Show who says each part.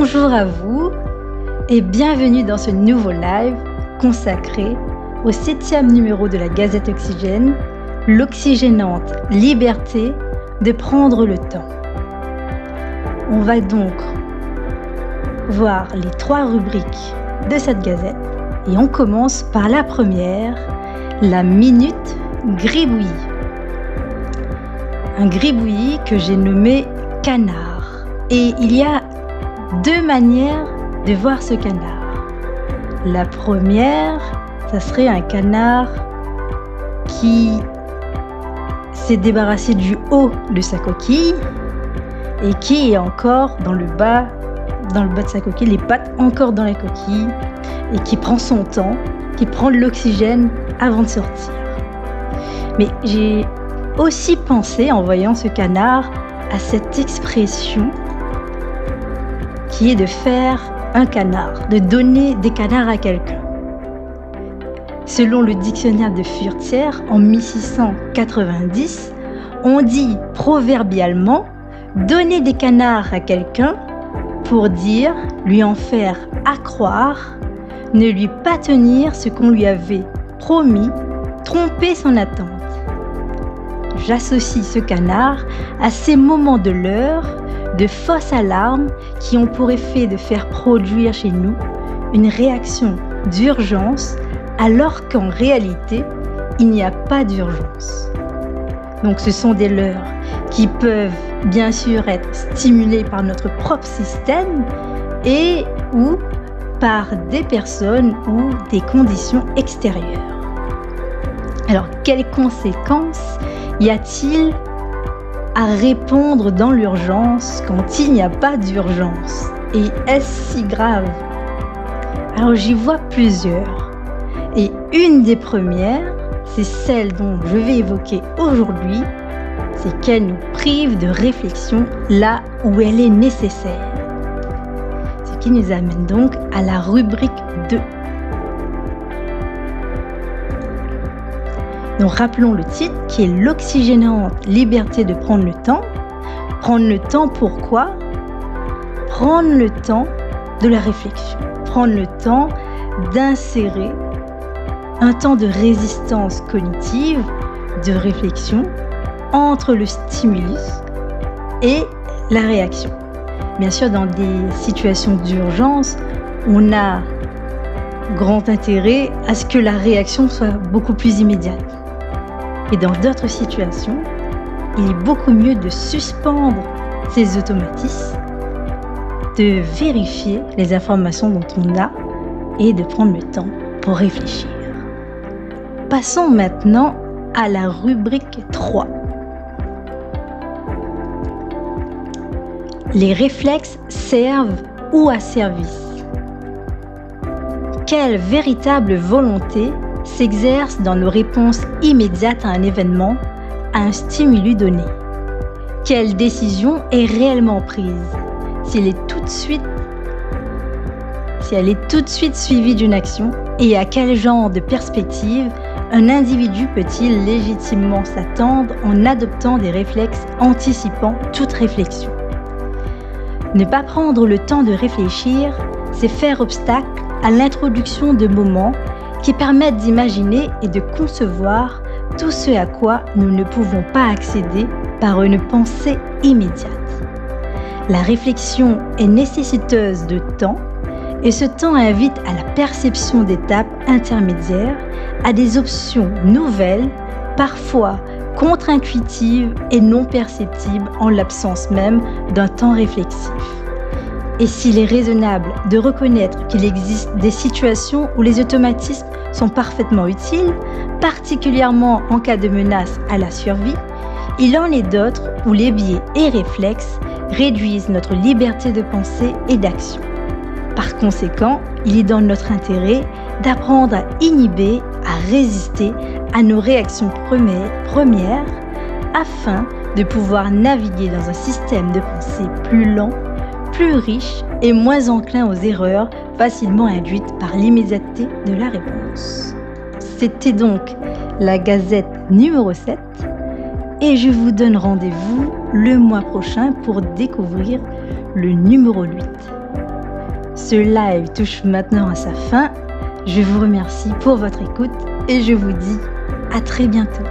Speaker 1: Bonjour à vous et bienvenue dans ce nouveau live consacré au 7e numéro de la Gazette Oxygène, l'oxygénante liberté de prendre le temps. On va donc voir les 3 rubriques de cette gazette et on commence par la première, la minute gribouillis. Un gribouillis que j'ai nommé canard. Et il y a 2 manières de voir ce canard. La première, ça serait un canard qui s'est débarrassé du haut de sa coquille et qui est encore dans le bas de sa coquille, les pattes encore dans la coquille et qui prend son temps, qui prend de l'oxygène avant de sortir. Mais j'ai aussi pensé, en voyant ce canard, à cette expression qui est de faire un canard, de donner des canards à quelqu'un. Selon le dictionnaire de Furtière, en 1690, on dit proverbialement donner des canards à quelqu'un pour dire, lui en faire accroire, ne lui pas tenir ce qu'on lui avait promis, tromper son attente. J'associe ce canard à ces moments de l'heure, de fausses alarmes qui ont pour effet de faire produire chez nous une réaction d'urgence alors qu'en réalité, il n'y a pas d'urgence. Donc ce sont des leurres qui peuvent bien sûr être stimulées par notre propre système et ou par des personnes ou des conditions extérieures. Alors quelles conséquences y a-t-il à répondre dans l'urgence quand il n'y a pas d'urgence? Et est-ce si grave? Alors j'y vois plusieurs. Et une des premières, c'est celle dont je vais évoquer aujourd'hui, c'est qu'elle nous prive de réflexion là où elle est nécessaire. Ce qui nous amène donc à la rubrique 2. Donc rappelons le titre qui est l'oxygénante liberté de prendre le temps. Prendre le temps pourquoi? Prendre le temps de la réflexion. Prendre le temps d'insérer un temps de résistance cognitive, de réflexion entre le stimulus et la réaction. Bien sûr, dans des situations d'urgence, on a grand intérêt à ce que la réaction soit beaucoup plus immédiate. Et dans d'autres situations, il est beaucoup mieux de suspendre ces automatismes, de vérifier les informations dont on a et de prendre le temps pour réfléchir. Passons maintenant à la rubrique 3. Les réflexes servent ou à service? Quelle véritable volonté s'exerce dans nos réponses immédiates à un événement, à un stimulus donné? Quelle décision est réellement prise si elle est tout de suite suivie d'une action, et à quel genre de perspective un individu peut-il légitimement s'attendre en adoptant des réflexes anticipant toute réflexion? Ne pas prendre le temps de réfléchir, c'est faire obstacle à l'introduction de moments qui permettent d'imaginer et de concevoir tout ce à quoi nous ne pouvons pas accéder par une pensée immédiate. La réflexion est nécessiteuse de temps et ce temps invite à la perception d'étapes intermédiaires, à des options nouvelles, parfois contre-intuitives et non perceptibles en l'absence même d'un temps réflexif. Et s'il est raisonnable de reconnaître qu'il existe des situations où les automatismes sont parfaitement utiles, particulièrement en cas de menace à la survie, il en est d'autres où les biais et réflexes réduisent notre liberté de pensée et d'action. Par conséquent, il est dans notre intérêt d'apprendre à inhiber, à résister à nos réactions premières afin de pouvoir naviguer dans un système de pensée plus lent, plus riche et moins enclin aux erreurs facilement induites par l'immédiateté de la réponse. C'était donc la Gazette numéro 7 et je vous donne rendez-vous le mois prochain pour découvrir le numéro 8. Ce live touche maintenant à sa fin. Je vous remercie pour votre écoute et je vous dis à très bientôt.